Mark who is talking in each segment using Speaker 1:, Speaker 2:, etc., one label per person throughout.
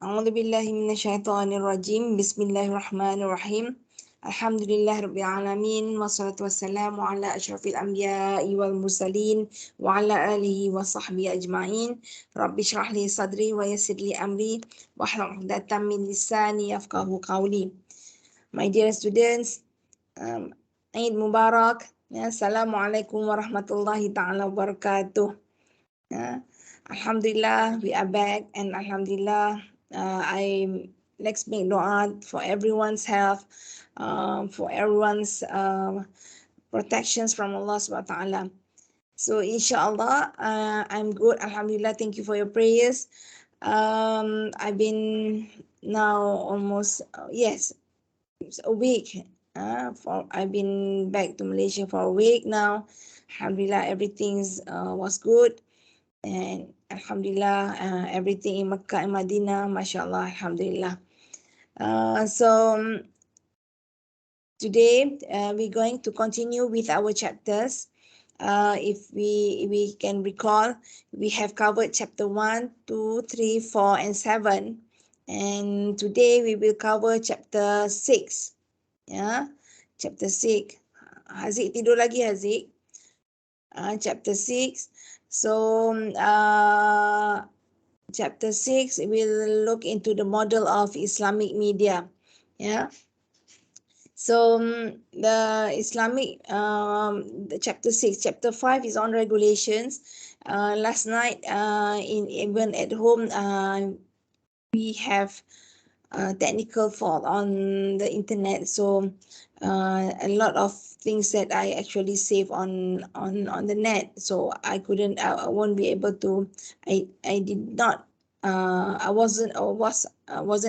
Speaker 1: أعوذ بالله من الشيطان الرجيم بسم الله الرحمن الرحيم الحمد لله رب العالمين والصلاة والسلام على أشرف الأنبياء والمرسلين وعلى آله وصحبه أجمعين رب اشرح لي صدري ويسر لي أمري واحلل عقدة من لساني يفقهوا قولي. My dear students, Eid Mubarak. Assalamualaikum warahmatullahi ta'ala wabarakatuh. Alhamdulillah, we are back, and Alhamdulillah, let's make dua for everyone's health, for everyone's protections from Allah subhanahu wa ta'ala. So inshallah, I'm good. Alhamdulillah, thank you for your prayers. I've been now almost, yes, a week. I've been back to Malaysia for a week now. Alhamdulillah, everything was good. And Alhamdulillah, everything in Makkah and Madinah, mashallah, Alhamdulillah. So today we're going to continue with our chapters. If we can recall, we have covered chapter 1, 2, 3, 4, and 7. And today we will cover chapter 6. Yeah, chapter 6. Haziq tidur lagi, Haziq? Chapter 6. So chapter 6 will look into the model of Islamic media. Yeah. So the Islamic the chapter 6, chapter 5 is on regulations. Last night even at home we have technical fault on the internet, so a lot of things that I actually save on the net, so I won't be able to, I did not I wasn't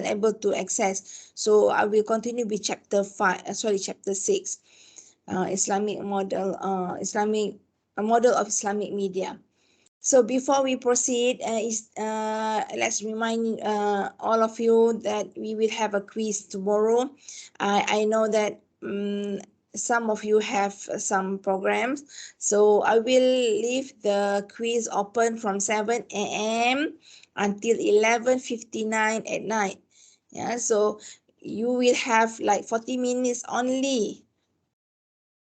Speaker 1: able to access. So I will continue with chapter 6, Islamic model, a model of Islamic media. So before we proceed, let's remind all of you that we will have a quiz tomorrow. I know that some of you have some programs, so I will leave the quiz open from 7 a.m. until 11:59 at night. Yeah, so you will have like 40 minutes only.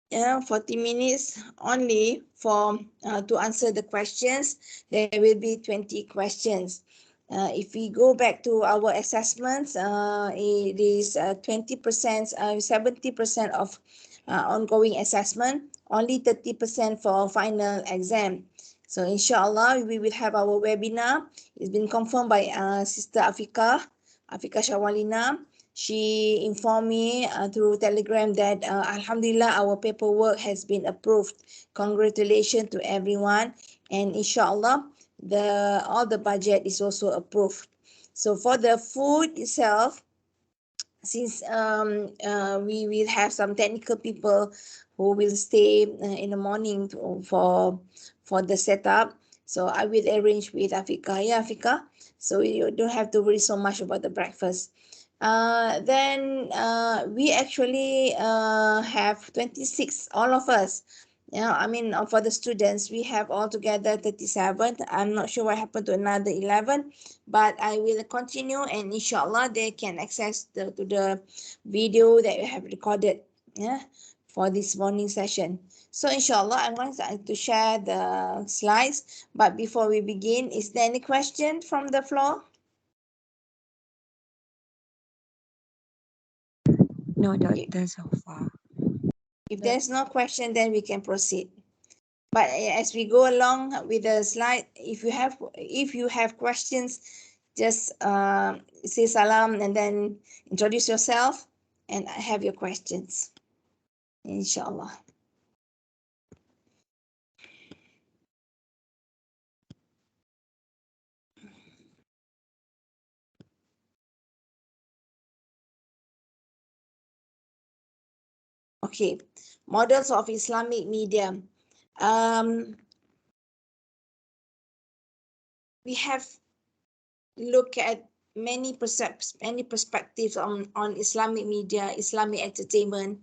Speaker 1: 40 minutes only for to answer the questions. There will be 20 questions. If we go back to our assessments, it is 20%, 70% of ongoing assessment, only 30% for final exam. So inshallah, we will have our webinar. It's been confirmed by Sister Afika Shawalina. She informed me through Telegram that Alhamdulillah, our paperwork has been approved. Congratulations to everyone, and inshallah all the budget is also approved. So for the food itself, since we will have some technical people who will stay in the morning for the setup, so I will arrange with Afika. Yeah, Afika, so you don't have to worry so much about the breakfast. Then we actually have 26, all of us. Yeah, I mean, for the students, we have altogether 37. I'm not sure what happened to another 11, but I will continue, and inshallah they can access to the video that we have recorded, yeah, for this morning session. So inshallah, I'm going to share the slides, but before we begin, is there any question from the floor?
Speaker 2: No, doctor, so far.
Speaker 1: If there's no question, then we can proceed. But as we go along with the slide, if you have questions, just say salam and then introduce yourself and have your questions, inshallah. Okay, models of Islamic media. We have looked at many perspectives on Islamic media, Islamic entertainment,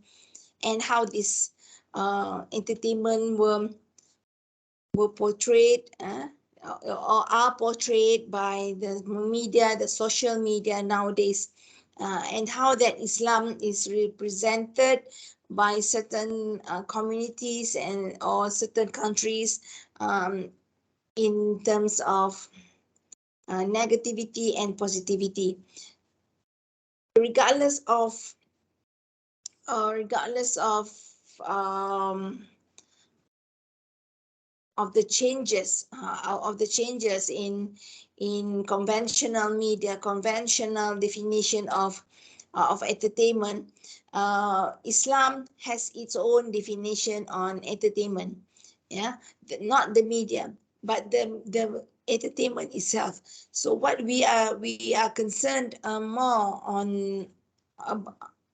Speaker 1: and how this entertainment were portrayed or are portrayed by the media, the social media nowadays, and how that Islam is represented by certain communities and or certain countries, in terms of negativity and positivity. Regardless of regardless um, of the changes in conventional media, conventional definition of entertainment. Islam has its own definition on entertainment. Yeah, not the media, but the entertainment itself. So what we are concerned more on,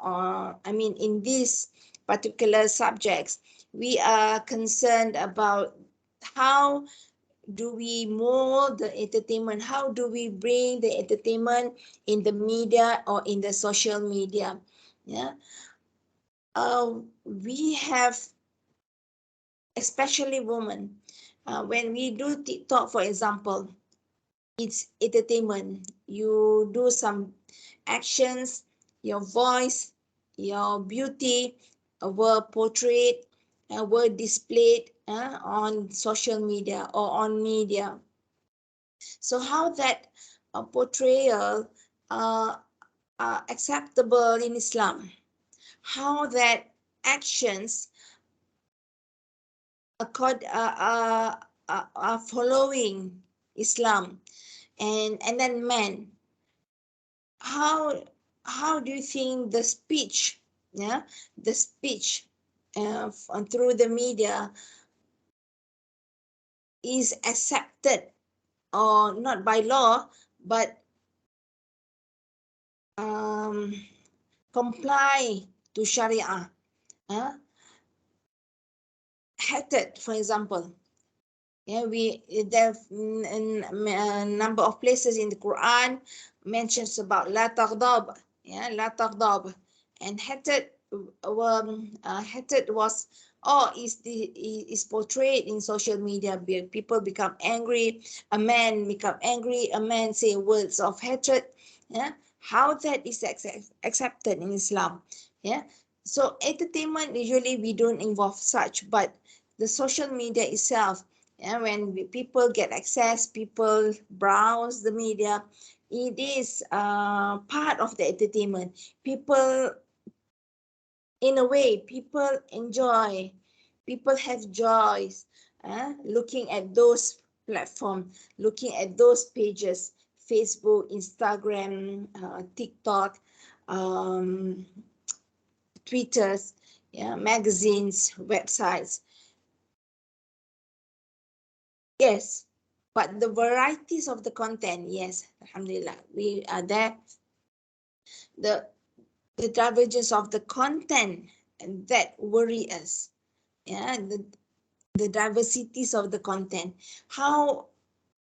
Speaker 1: I mean, in these particular subjects, we are concerned about how do we mold the entertainment, how do we bring the entertainment in the media or in the social media. Yeah, we have, especially women, when we do TikTok, for example, it's entertainment. You do some actions, your voice, your beauty were portrayed, were displayed on social media or on media. So how that portrayal are acceptable in Islam? How that actions are following Islam, and then men, how do you think the speech, yeah, the speech through the media is accepted or not by law, but um, comply to Sharia? Uh, hatred, for example. Yeah, there a number of places in the Quran mentions about la taghdab, yeah, la taghdab, and hatred, hatred was, or is portrayed in social media. People become angry, a man become angry, a man say words of hatred. Yeah, how that is accepted in Islam. Yeah, so entertainment usually we don't involve such, but the social media itself, yeah, when people get access, people browse the media, it is part of the entertainment. People, in a way, people enjoy, people have joys looking at those platforms, looking at those pages, Facebook, Instagram, TikTok, um, Twitters, yeah, magazines, websites. Yes, but the varieties of the content, yes, alhamdulillah, we are there. The divergence of the content that worry us. Yeah, the diversities of the content. How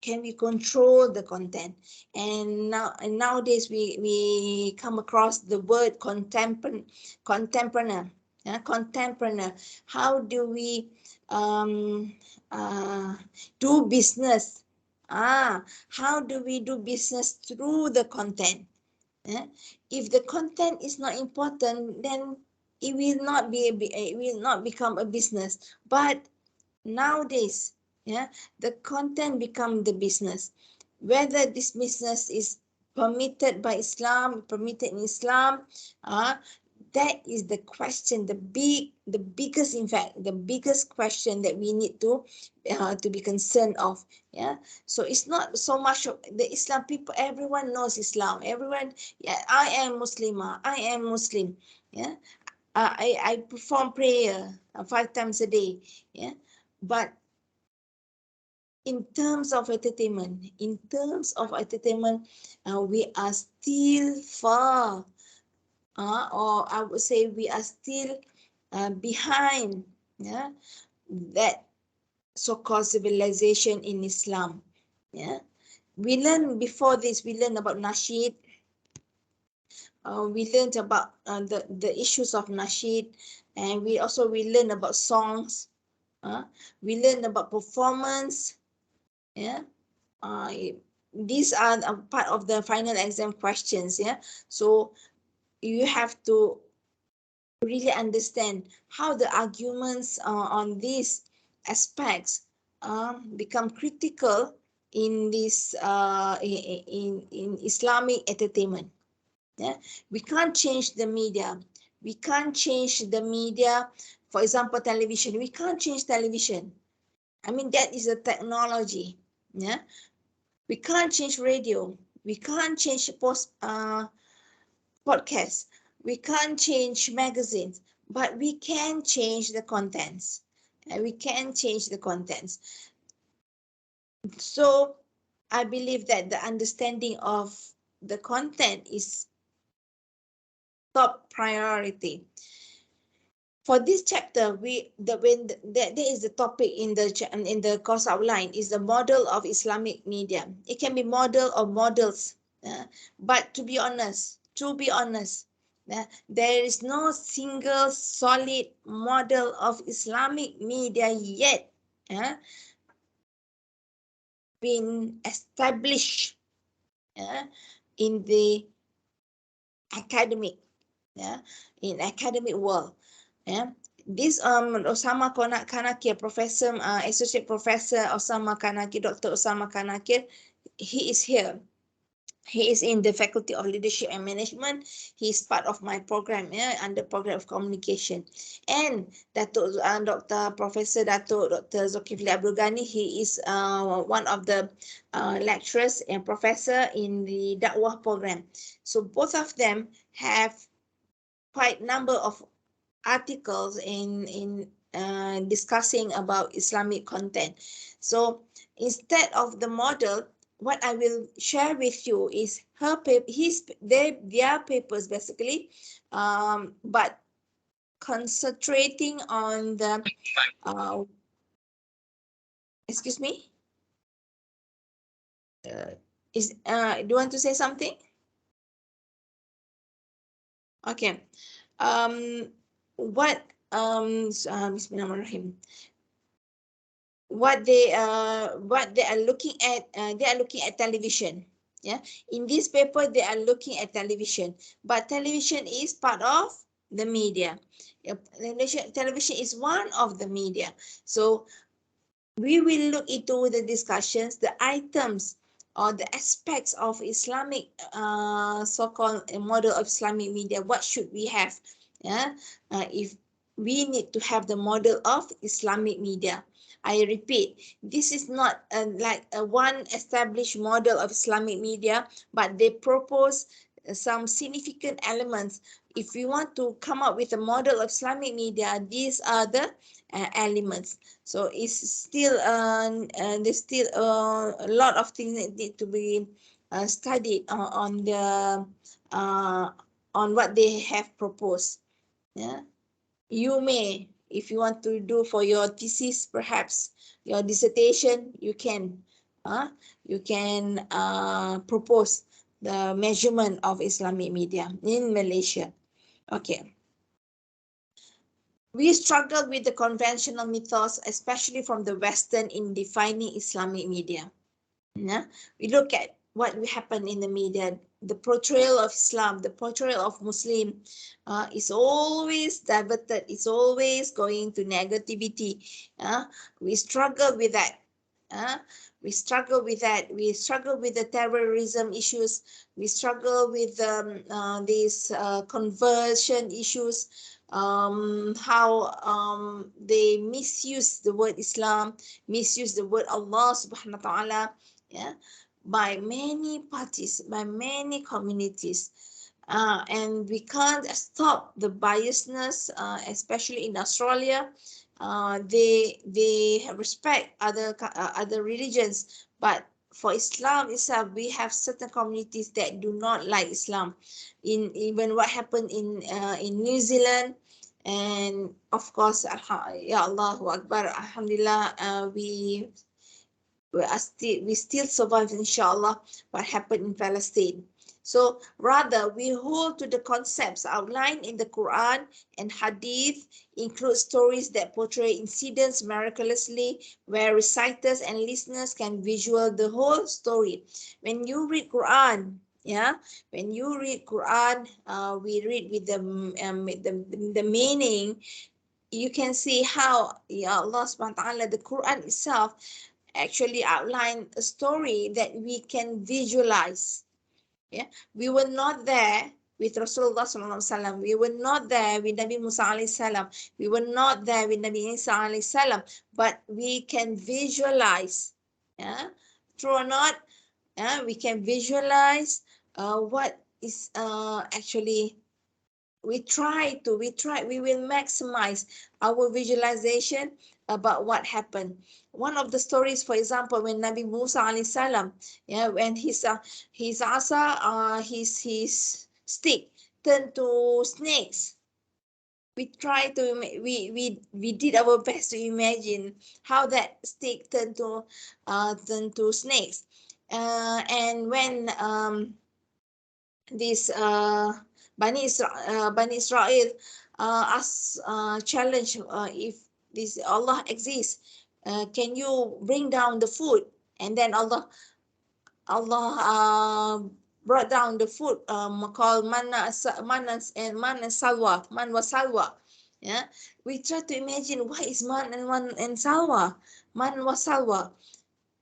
Speaker 1: can we control the content? And nowadays we come across the word contemporary. Yeah, contemporary. How do we um, do business? How do we do business through the content? Yeah? If the content is not important, then it will not it will not become a business. But nowadays, yeah, the content become the business. Whether this business is permitted by Islam, permitted in Islam, that is the question, the biggest, in fact, the biggest question that we need to be concerned of. Yeah, so it's not so much of the Islam. People, everyone knows Islam, everyone, yeah, I am Muslimah, I am Muslim. Yeah, I perform prayer 5 times a day. Yeah, but in terms of entertainment, we are still far, or I would say we are still behind, yeah, that so-called civilization in Islam. Yeah, we learned before this. We learned about nasheed. We learned about the issues of nasheed, and we learned about songs. We learned about performance. Yeah, these are a part of the final exam questions. Yeah, so you have to really understand how the arguments on these aspects become critical in this in Islamic entertainment. Yeah, we can't change the media. We can't change the media. For example, television. We can't change television. I mean, that is a technology. Yeah, we can't change radio. We can't change podcasts. We can't change magazines, but we can change the contents. And we can change the contents. So I believe that the understanding of the content is top priority. For this chapter, there is the topic in the course outline is the model of Islamic media. It can be model or models, but to be honest, there is no single solid model of Islamic media yet been established in the academic, in academic world. This Osama Kanakir, Professor, Associate Professor Osama Kanakir, Dr. Osama Kanakir, he is here. He is in the Faculty of Leadership and Management. He is part of my program, under Program of Communication. And Dr. Professor Dr. Zulkifli Abdul Ghani, he is one of the lecturers and professor in the Dakwah program. So both of them have quite number of articles in discussing about Islamic content. So instead of the model, what I will share with you is their papers basically, but concentrating on the excuse me, do you want to say something? Okay. What Bismillahirrahmanirrahim. What they are looking at, they are looking at television. Yeah, in this paper they are looking at television, but television is part of the media. Television is one of the media. So we will look into the discussions, the items or the aspects of Islamic so-called model of Islamic media. What should we have? Yeah, if we need to have the model of Islamic media. I repeat, this is not like a one established model of Islamic media, but they propose some significant elements. If we want to come up with a model of Islamic media, these are the elements. So it's still there's still a lot of things that need to be studied on the on what they have proposed. Yeah, you may, if you want to do for your thesis, perhaps your dissertation, you can propose the measurement of Islamic media in Malaysia. Okay. We struggle with the conventional mythos, especially from the Western, in defining Islamic media. Yeah? We look at what happened in the media. The portrayal of Islam, the portrayal of Muslim is always diverted. It's always going to negativity. We struggle with that. We struggle with that. We struggle with the terrorism issues. We struggle with these conversion issues. How they misuse the word Islam, misuse the word Allah subhanahu wa ta'ala, by many parties, by many communities. And we can't stop the biasness, especially in Australia. They respect other religions, but for Islam itself, we have certain communities that do not like Islam. In even what happened in New Zealand, and of course, ya Allahu Akbar, Alhamdulillah, we still survive, inshallah, what happened in Palestine. So rather, we hold to the concepts outlined in the Quran and Hadith, include stories that portray incidents miraculously, where reciters and listeners can visual the whole story. When you read Quran, yeah, when you read Quran, we read with the meaning. You can see how Allah subhanahu wa ta'ala, the Quran itself, actually outline a story that we can visualize. Yeah, we were not there with Rasulullah sallallahu alaihi wasallam. We were not there with Nabi Musa alaihi salam. We were not there with Nabi Isa alaihi salam. But we can visualize. Yeah, true or not? Yeah, we can visualize what is actually. We will maximize our visualization about what happened. One of the stories, for example, when Nabi Musa alayhi salam, yeah, when his asa, his stick turned to snakes. We try to we did our best to imagine how that stick turned to snakes, and when this Bani Israel challenge, if this Allah exists, can you bring down the food? And then Allah brought down the food called man was salwa. Yeah, we try to imagine what is man and salwa. Man was salwa.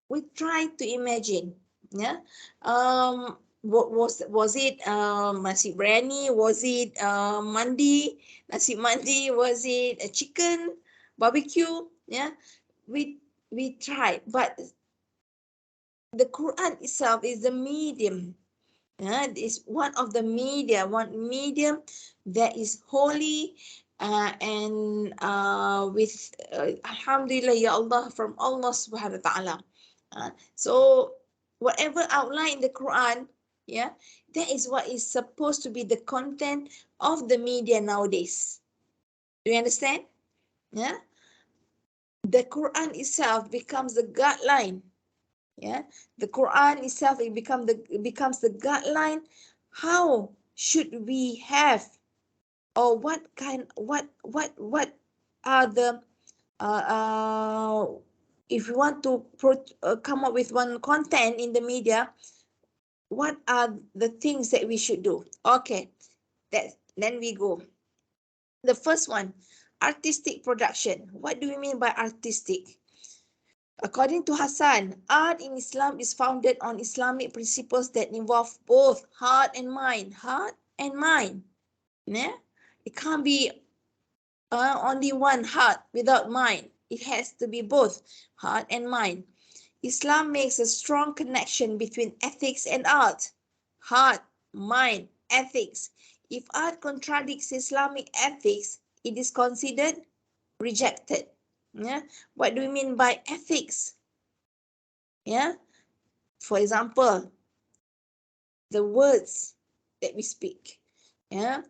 Speaker 1: We try to imagine. Yeah, what was it nasi biryani, was it mandi, nasi mandi, was it a chicken barbecue? Yeah, we tried, but the Quran itself is the medium. Yeah, is one of the one medium that is holy, and with alhamdulillah ya Allah, from Allah subhanahu wa ta'ala. So whatever outlined in the Quran, yeah, that is what is supposed to be the content of the media nowadays. Do you understand? Yeah, the Quran itself becomes the guideline. Yeah, the Quran itself, it becomes the guideline. How should we have, or what are the uh, uh, if you want to come up with one content in the media, what are the things that we should do? Okay, then we go. The first one, artistic production. What do we mean by artistic? According to Hassan, art in Islam is founded on Islamic principles that involve both heart and mind. Heart and mind. Yeah? It can't be only one heart without mind. It has to be both heart and mind. Islam makes a strong connection between ethics and art. Heart, mind, ethics. If art contradicts Islamic ethics, it is considered rejected. Yeah? What do we mean by ethics? Yeah? For example, the words that we speak. Yeah?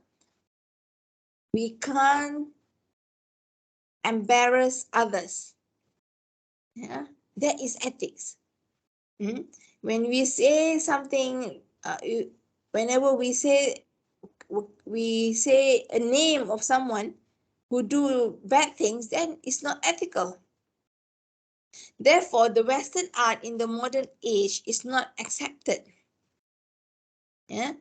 Speaker 1: We can't embarrass others. Yeah? That is ethics. When we say something, whenever we say a name of someone who do bad things, then it's not ethical. Therefore, the Western art in the modern age is not accepted. Yeah?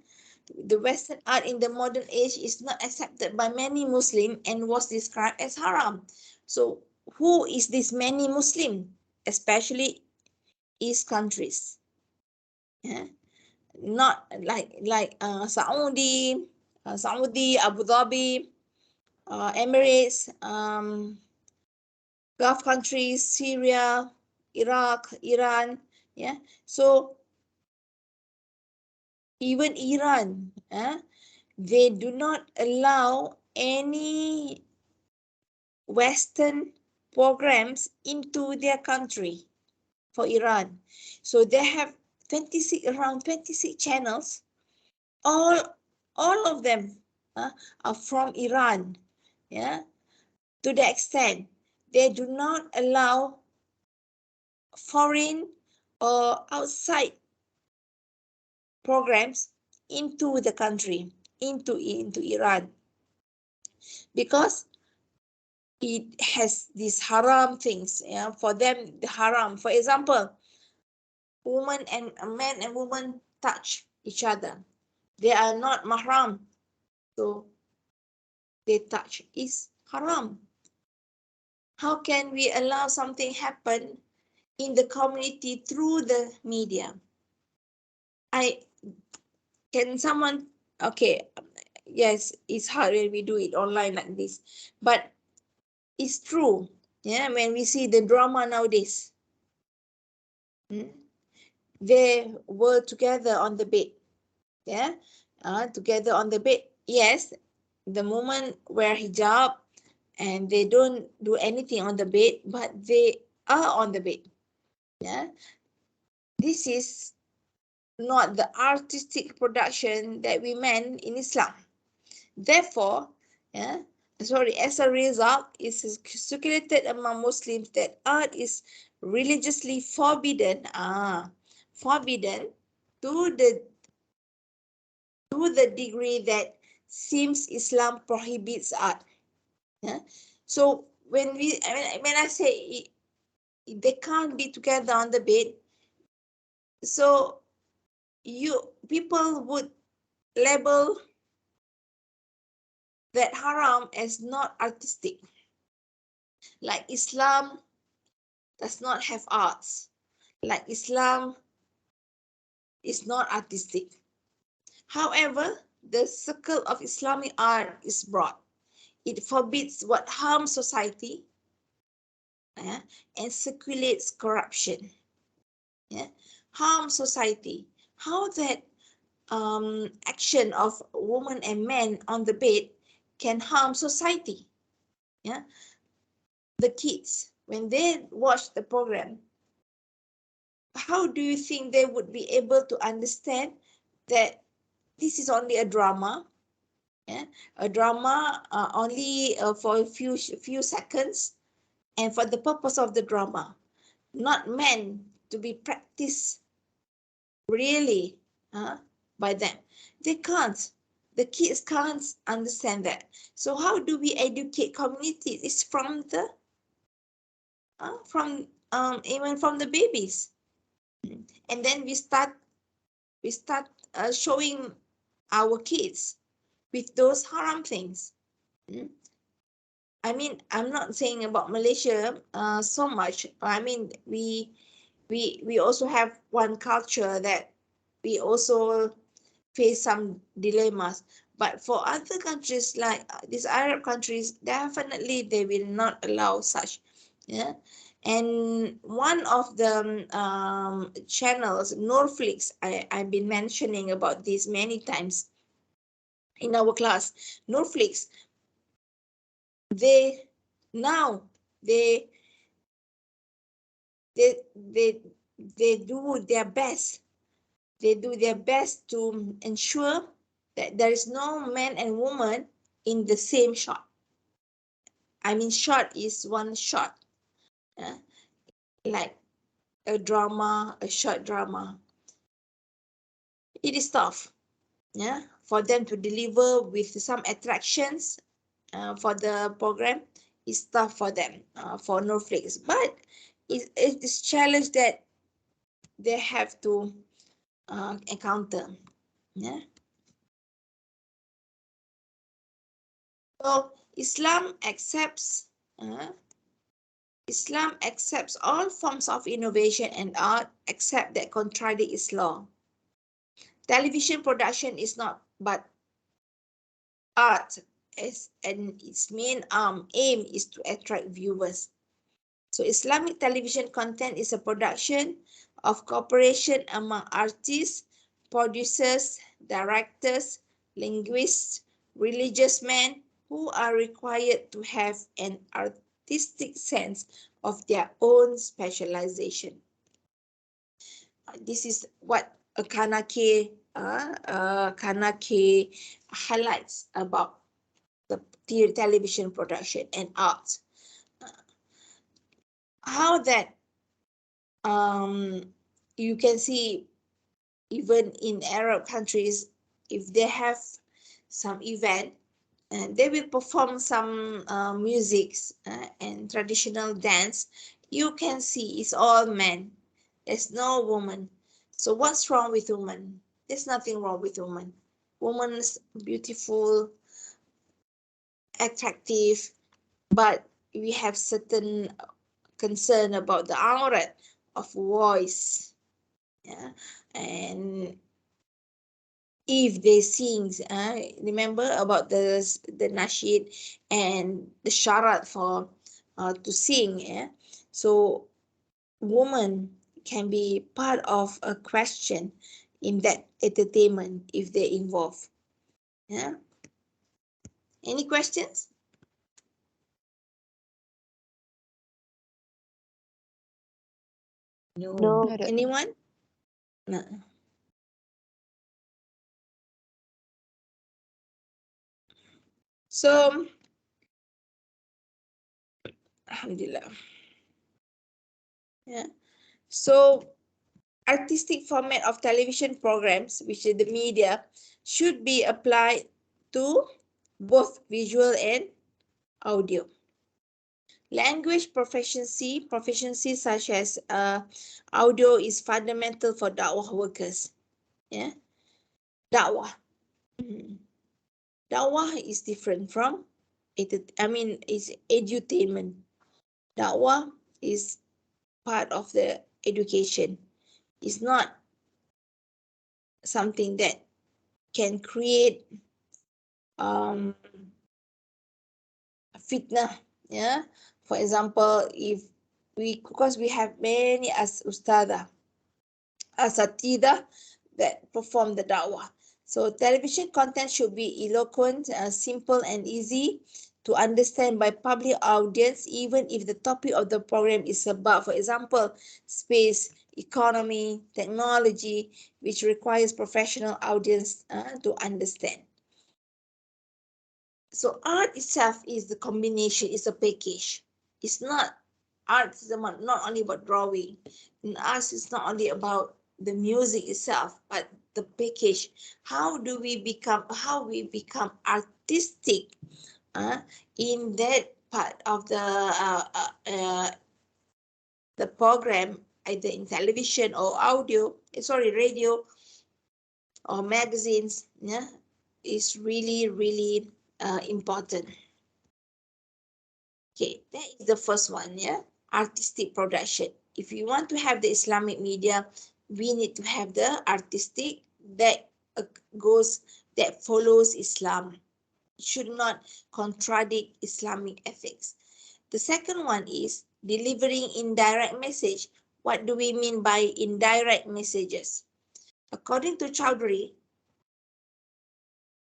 Speaker 1: The Western art in the modern age is not accepted by many Muslims and was described as haram. So, who is this many Muslim, especially East countries? Yeah? Not like Saudi, Abu Dhabi, Emirates, Gulf countries, Syria, Iraq, Iran. Yeah, so even Iran, they do not allow any Western programs into their country for Iran. So they have around 26 channels. All of them are from Iran. Yeah, to the extent they do not allow foreign or outside programs into the country, into Iran, because it has these haram things. Yeah, for them, the haram. For example, man and woman touch each other. They are not mahram, so they touch is haram. How can we allow something happen in the community through the media? I can someone okay, yes, it's hard when we do it online like this, but it's true. Yeah, when we see the drama nowadays, they were together on the bed. Yeah, together on the bed. Yes, the moment wear hijab and they don't do anything on the bed, but they are on the bed. Yeah, this is not the artistic production that we meant in Islam. Therefore, yeah, as a result, it is circulated among Muslims that art is religiously forbidden. Forbidden to the degree that seems Islam prohibits art. Yeah. So when I say they can't be together on the bed, so people would label that haram as not artistic. Like Islam does not have arts. Like Islam is not artistic. However, the circle of Islamic art is broad. It forbids what harms society, and circulates corruption. Yeah? Harm society. How that action of woman and man on the bed can harm society. Yeah? The kids, when they watch the program, how do you think they would be able to understand that this is only a drama? Yeah? A drama only for a few seconds, and for the purpose of the drama, not meant to be practiced really by them. They can't. The kids can't understand that. So how do we educate communities? It's from the even from the babies, and then we start showing our kids with those haram things. I mean, I'm not saying about Malaysia so much. I mean, we also have one culture that we also face some dilemmas. But for other countries like these Arab countries, definitely they will not allow such. Yeah. And one of the channels, Norflix, I've been mentioning about this many times in our class. Norflix, they now they they they they do their best. They do their best to ensure that there is no man and woman in the same shot. I mean, shot is one shot, uh, like a short drama. It is tough, yeah, for them to deliver with some attractions for the program. It's tough for them, for Netflix, but it is challenge that they have to encounter. Yeah. So uh, Islam accepts all forms of innovation and art except that contradict its law. Television production is not but art, and its main aim is to attract viewers. So Islamic television content is a production of cooperation among artists, producers, directors, linguists, religious men who are required to have an artistic sense of their own specialization. This is what a Kanake highlights about the television production and art. How that you can see even in Arab countries, if they have some event, and they will perform some music and traditional dance, you can see it's all men. There's no woman. So what's wrong with women? There's nothing wrong with women. Women's beautiful, attractive, but we have certain concern about the aurat of voice. Yeah, and if they sing, remember about the nasheed and the sharat for to sing. Yeah, so woman can be part of a question in that entertainment if they involve. Yeah, any questions?
Speaker 2: No.
Speaker 3: No.
Speaker 1: Anyone? No. So alhamdulillah. Yeah, so artistic format of television programs, which is the media, should be applied to both visual and audio. Language proficiency such as audio is fundamental for da'wah workers. Yeah, da'wah. Da'wah is different from it. I mean, it's edutainment. Da'wah is part of the education. It's not something that can create fitnah. Yeah, for example, if we, because we have many as ustada, asatida that perform the da'wah. So television content should be eloquent, simple and easy to understand by public audience, even if the topic of the program is about, for example, space, economy, technology, which requires professional audience to understand. So art itself is the combination, is a package. It's not, art is not only about drawing. And art is not only about the music itself, but the package. How we become artistic in that part of the program, either in television or audio, radio or magazines, yeah, is really important. Okay, that is the first one, yeah, artistic production. If you want to have the Islamic media, we need to have the artistic that that follows Islam. It should not contradict Islamic ethics. The second one is delivering indirect message. What do we mean by indirect messages? According to Chowdhury,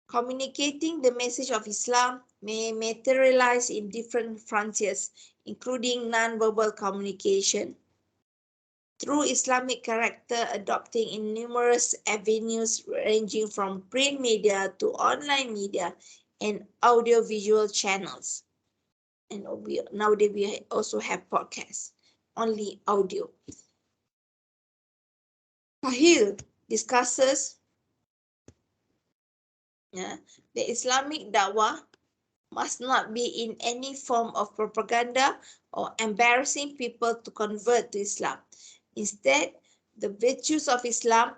Speaker 1: communicating the message of Islam may materialize in different frontiers, including non-verbal communication, through Islamic character adopting in numerous avenues ranging from print media to online media and audiovisual channels. And nowadays we also have podcasts, only audio. Fahil discusses the Islamic da'wah must not be in any form of propaganda or embarrassing people to convert to Islam. Instead, the virtues of Islam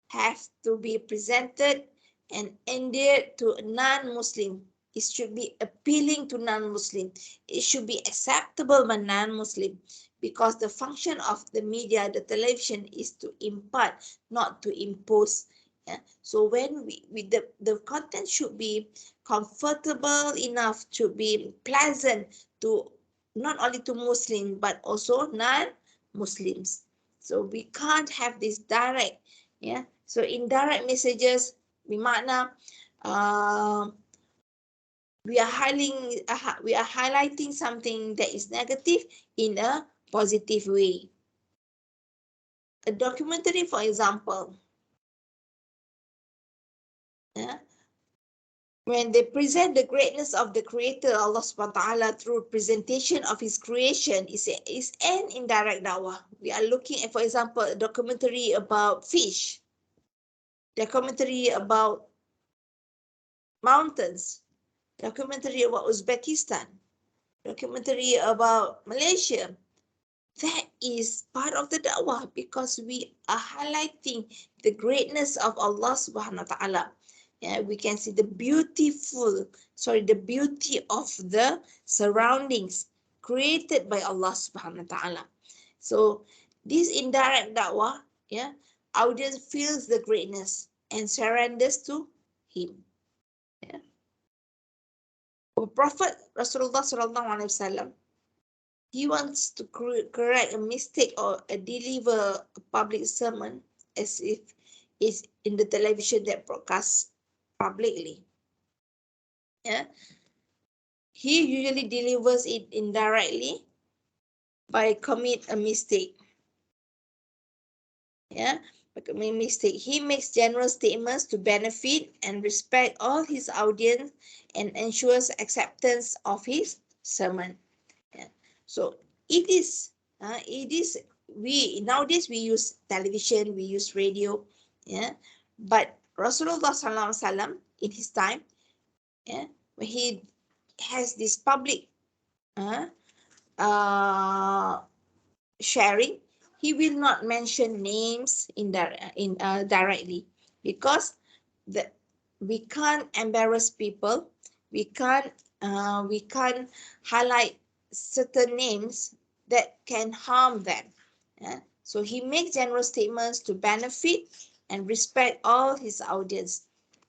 Speaker 1: have to be presented and endeared to non-Muslim. It should be appealing to non-Muslim. It should be acceptable by non-Muslim, because the function of the media, the television, is to impart, not to impose. Yeah. So when the content should be comfortable enough, to be pleasant to not only to Muslim but also non-Muslims. So we can't have this direct, yeah. So indirect messages, bermakna we are highlighting something that is negative in a positive way. A documentary, for example, yeah, when they present the greatness of the Creator, Allah subhanahu wa ta'ala, through presentation of His creation, is an indirect dawah. We are looking at, for example, a documentary about fish, documentary about mountains, documentary about Uzbekistan, documentary about Malaysia. That is part of the da'wah because we are highlighting the greatness of Allah subhanahu wa ta'ala. Yeah, we can see the beauty of the surroundings created by Allah subhanahu wa ta'ala. So this indirect da'wah, yeah, audience feels the greatness and surrenders to him. Yeah. Prophet Rasulullah sallallahu alaihi wasallam, he wants to correct a mistake or deliver a public sermon as if it's in the television that broadcasts publicly. Yeah. He usually delivers it indirectly by commit a mistake. Yeah. By commit a mistake. He makes general statements to benefit and respect all his audience and ensures acceptance of his sermon. Yeah. So it is we nowadays we use television, we use radio, yeah. But Rasulullah sallallahu alaihi wasallam in his time, yeah, when he has this public uh, sharing, he will not mention names directly because the we can't embarrass people, we can't highlight certain names that can harm them. Yeah? So he makes general statements to benefit and respect all his audience,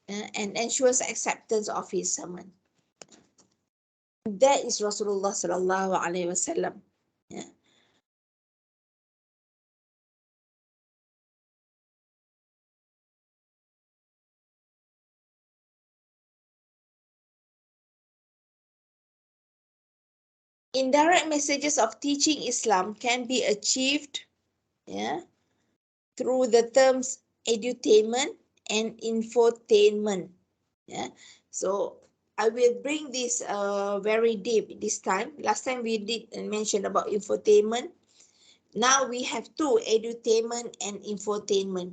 Speaker 1: and ensures acceptance of his sermon. That is Rasulullah sallallahu alaihi wasallam. Yeah. Indirect messages of teaching Islam can be achieved, yeah, through the terms edutainment and infotainment. Yeah. So I will bring this very deep this time. Last time we did mention about infotainment. Now we have two, edutainment and infotainment.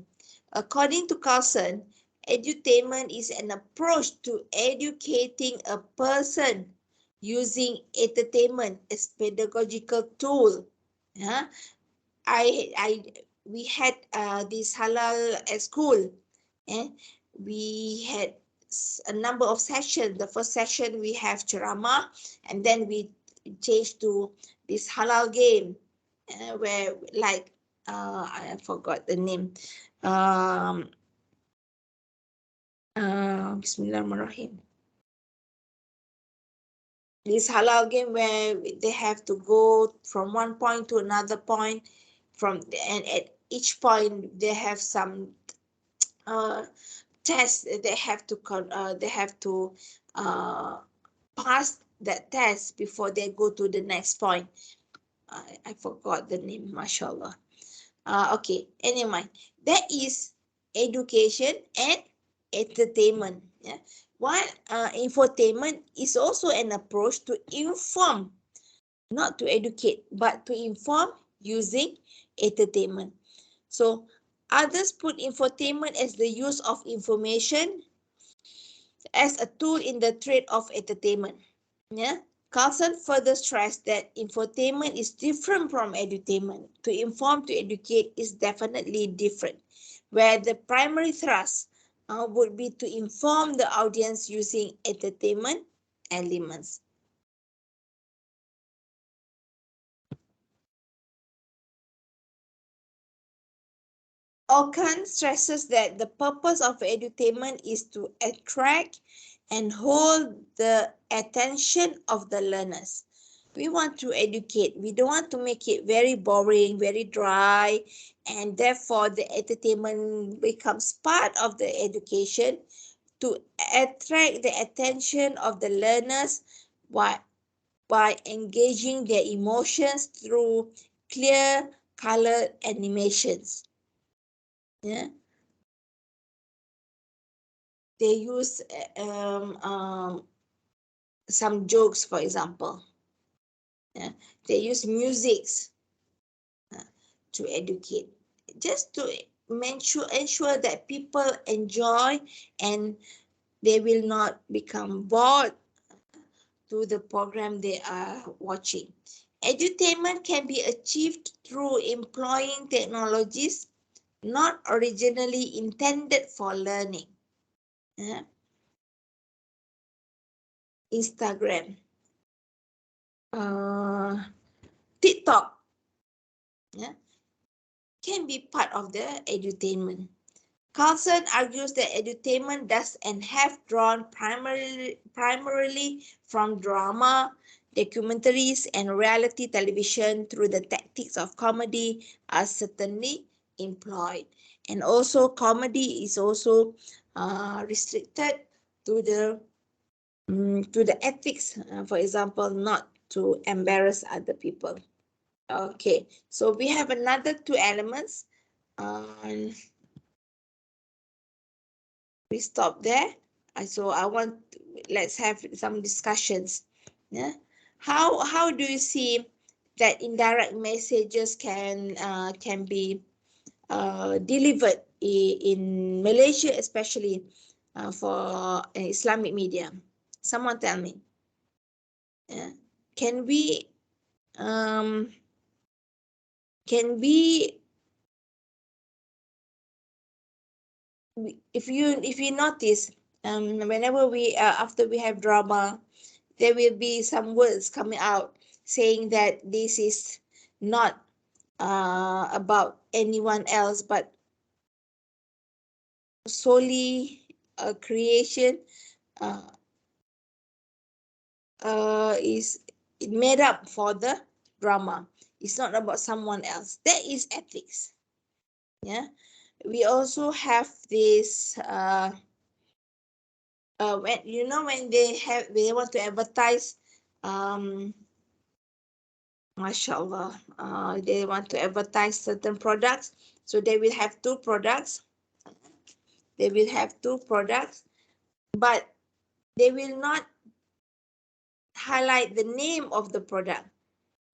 Speaker 1: According to Carlson, edutainment is an approach to educating a person using entertainment as pedagogical tool. Yeah. We had this halal at school, and we had a number of sessions. The first session we have ceramah, and then we changed to this halal game, where like I forgot the name. Bismillahirrahmanirrahim. This halal game where they have to go from one point to another point, and at each point they have some test they have to pass that test before they go to the next point. I forgot the name, mashallah. Okay, anyway, that is education and entertainment. Yeah. While infotainment is also an approach to inform, not to educate, but to inform using entertainment. So others put infotainment as the use of information as a tool in the trade of entertainment. Yeah. Carlson further stressed that infotainment is different from edutainment. To inform, to educate is definitely different, where the primary thrust would be to inform the audience using entertainment elements. Okan stresses that the purpose of edutainment is to attract and hold the attention of the learners. We want to educate. We don't want to make it very boring, very dry, and therefore the entertainment becomes part of the education to attract the attention of the learners by engaging their emotions through clear, colored animations. Yeah. They use some jokes, for example. Yeah. They use musics to educate, just to ensure that people enjoy and they will not become bored to the program they are watching. Edutainment can be achieved through employing technologies not originally intended for learning. Instagram, TikTok, can be part of the edutainment. Carlson argues that edutainment does and have drawn primarily from drama, documentaries, and reality television through the tactics of comedy are certainly employed. And also comedy is also restricted to the ethics, for example, not to embarrass other people. Okay, so we have another two elements. We stop there. So let's have some discussions. Yeah, how do you see that indirect messages can be delivered in Malaysia, especially for Islamic media? Someone tell me. Yeah. Can we um, can we if you notice whenever we after we have drama, there will be some words coming out saying that this is not about anyone else but solely a creation uh, is made up for the drama. It's not about someone else. That is ethics. Yeah, we also have this when they want to advertise, mashallah, they want to advertise certain products, so they will have two products. But they will not highlight the name of the product.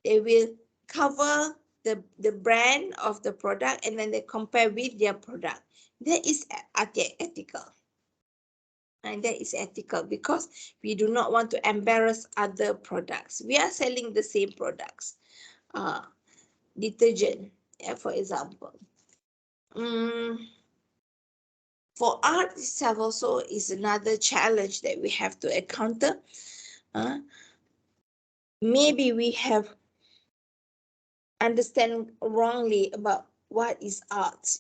Speaker 1: They will cover the brand of the product and then they compare with their product. That is ethical. And that is ethical because we do not want to embarrass other products. We are selling the same products. Detergent, for example. For art itself also is another challenge that we have to encounter. Maybe we have understand wrongly about what is art.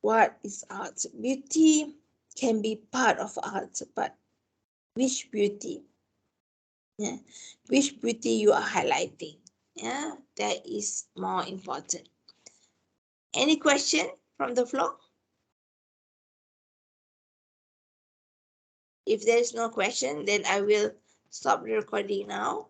Speaker 1: What is art? Beauty can be part of art, but which beauty? Yeah, which beauty you are highlighting? Yeah, that is more important. Any question from the floor? If there is no question, then I will stop the recording now.